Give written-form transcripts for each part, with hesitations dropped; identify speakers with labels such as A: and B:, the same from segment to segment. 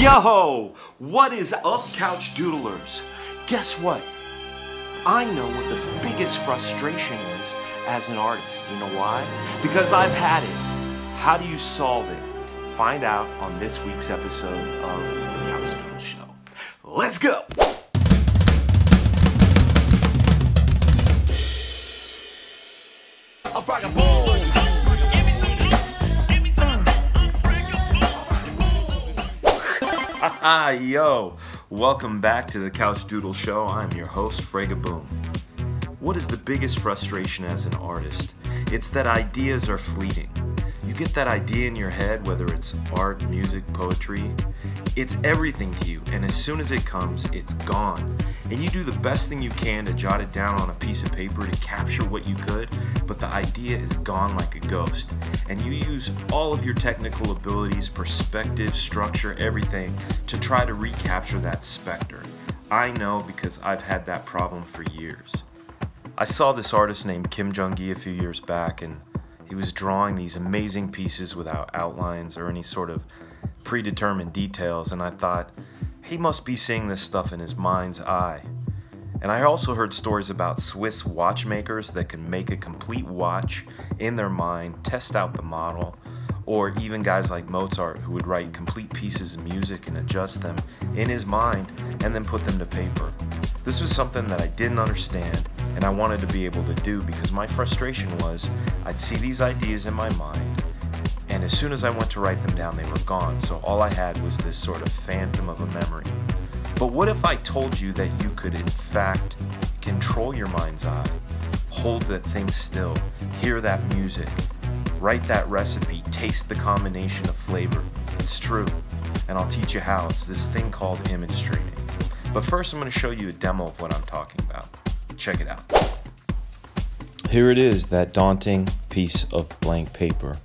A: Yo! What is up, Couchdoodlers? Guess what? I know what the biggest frustration is as an artist. You know why? Because I've had it. How do you solve it? Find out on this week's episode of the Couchdoodles Show. Let's go! Yo, welcome back to the Couchdoodles Show. I'm your host, Fregaboom. What is the biggest frustration as an artist? It's that ideas are fleeting. You get that idea in your head, whether it's art, music, poetry, it's everything to you, and as soon as it comes, it's gone. And you do the best thing you can to jot it down on a piece of paper to capture what you could, but the idea is gone like a ghost. And you use all of your technical abilities, perspective, structure, everything to try to recapture that specter. I know because I've had that problem for years. I saw this artist named Kim Jung-gi a few years back, and he was drawing these amazing pieces without outlines or any sort of predetermined details, and I thought, he must be seeing this stuff in his mind's eye. And I also heard stories about Swiss watchmakers that can make a complete watch in their mind, test out the model, or even guys like Mozart who would write complete pieces of music and adjust them in his mind and then put them to paper. This was something that I didn't understand and I wanted to be able to do because my frustration was I'd see these ideas in my mind and as soon as I went to write them down, they were gone. So all I had was this sort of phantom of a memory. But what if I told you that you could, in fact, control your mind's eye, hold that thing still, hear that music, write that recipe, taste the combination of flavor? It's true, and I'll teach you how. It's this thing called image streaming. But first, I'm going to show you a demo of what I'm talking about. Check it out. Here it is, that daunting piece of blank paper.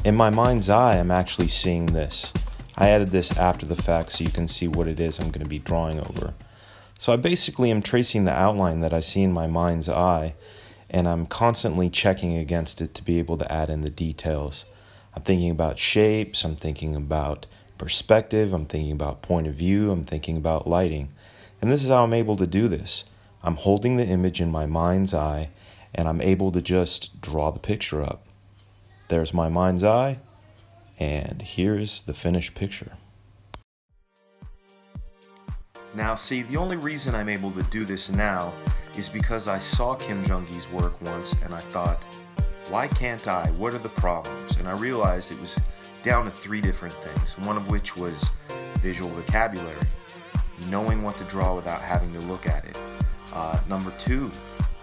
A: In my mind's eye, I'm actually seeing this. I added this after the fact so you can see what it is I'm going to be drawing over. So I basically am tracing the outline that I see in my mind's eye, and I'm constantly checking against it to be able to add in the details. I'm thinking about shapes, I'm thinking about perspective, I'm thinking about point of view, I'm thinking about lighting. And this is how I'm able to do this. I'm holding the image in my mind's eye, and I'm able to just draw the picture up. There's my mind's eye, and here's the finished picture. Now see, the only reason I'm able to do this now is because I saw Kim Jung-gi's work once and I thought, why can't I? What are the problems? And I realized it was down to 3 different things, one of which was visual vocabulary, knowing what to draw without having to look at it. Number 2,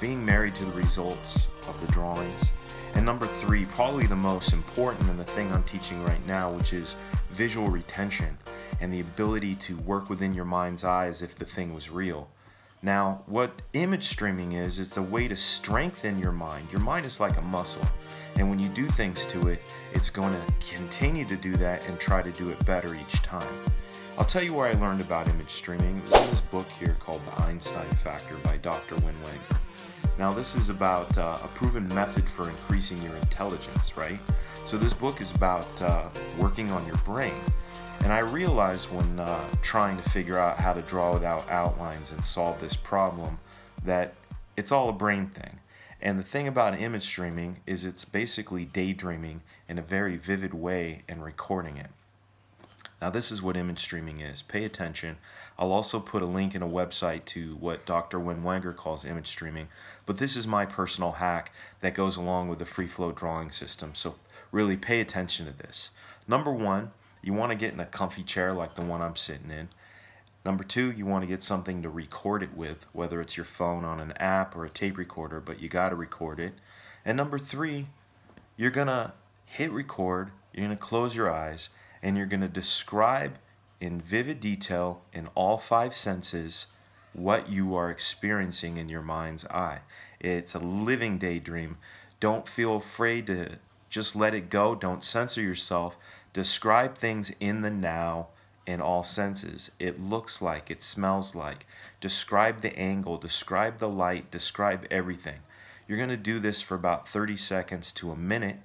A: being married to the results of the drawings. And number 3, probably the most important and the thing I'm teaching right now, which is visual retention and the ability to work within your mind's eye as if the thing was real. Now, what image streaming is, it's a way to strengthen your mind. Your mind is like a muscle, and when you do things to it, it's going to continue to do that and try to do it better each time. I'll tell you where I learned about image streaming. It was in this book here called The Einstein Factor by Dr. Wenwenger. Now this is about a proven method for increasing your intelligence, right? So this book is about working on your brain. And I realized when trying to figure out how to draw without outlines and solve this problem that it's all a brain thing. And the thing about image streaming is it's basically daydreaming in a very vivid way and recording it. Now this is what image streaming is. Pay attention. I'll also put a link in a website to what Dr. Wenwenger calls image streaming, but this is my personal hack that goes along with the free flow drawing system, so really pay attention to this. Number 1, you want to get in a comfy chair like the one I'm sitting in. Number 2, you want to get something to record it with, whether it's your phone on an app or a tape recorder, but you got to record it. And number 3, you're going to hit record, you're going to close your eyes, and you're going to describe in vivid detail in all 5 senses what you are experiencing in your mind's eye. It's a living daydream. Don't feel afraid to just let it go. Don't censor yourself. Describe things in the now in all senses. It looks like, it smells like. Describe the angle, describe the light, describe everything. You're going to do this for about 30 seconds to a minute,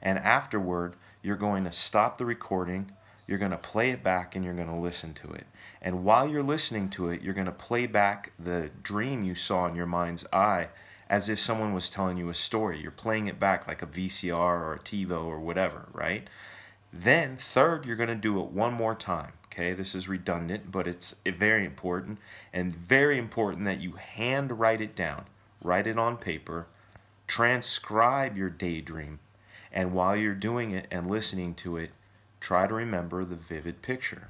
A: and afterward, you're going to stop the recording. you're going to play it back and you're going to listen to it. And while you're listening to it, you're going to play back the dream you saw in your mind's eye as if someone was telling you a story. You're playing it back like a VCR or a TiVo or whatever, right? Then, third, you're going to do it one more time. Okay, this is redundant, but it's very important, and very important that you hand write it down. Write it on paper, transcribe your daydream, and while you're doing it and listening to it, try to remember the vivid picture.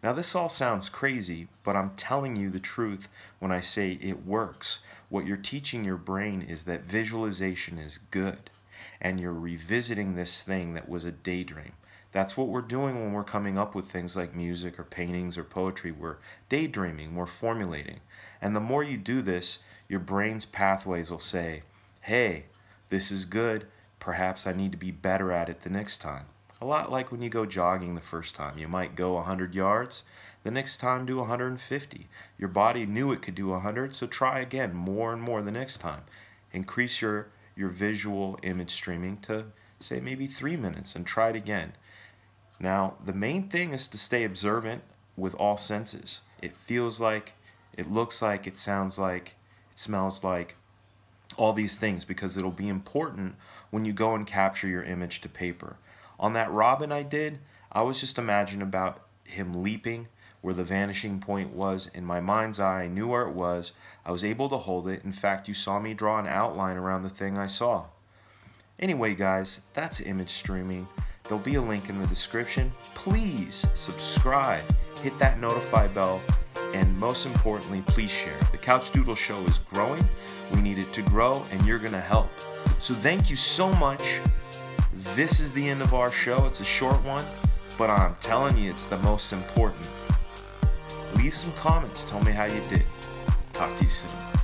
A: Now, this all sounds crazy, but I'm telling you the truth when I say it works. What you're teaching your brain is that visualization is good, and you're revisiting this thing that was a daydream. That's what we're doing when we're coming up with things like music or paintings or poetry. We're daydreaming, we're formulating. And the more you do this, your brain's pathways will say, hey, this is good, perhaps I need to be better at it the next time. A lot like when you go jogging the first time. You might go 100 yards, the next time do 150. Your body knew it could do 100, so try again more and more the next time. Increase your visual image streaming to, say, maybe 3 minutes and try it again. Now, the main thing is to stay observant with all senses. It feels like, it looks like, it sounds like, it smells like, all these things, because it'll be important when you go and capture your image to paper. On that robin I did, I was just imagining about him leaping where the vanishing point was. In my mind's eye, I knew where it was. I was able to hold it. In fact, you saw me draw an outline around the thing I saw. Anyway, guys, that's image streaming. There'll be a link in the description. Please subscribe, hit that notify bell, and most importantly, please share. The Couchdoodles Show is growing. We need it to grow, and you're going to help. So thank you so much. This is the end of our show. It's a short one, but I'm telling you, it's the most important. Leave some comments. Tell me how you did. Talk to you soon.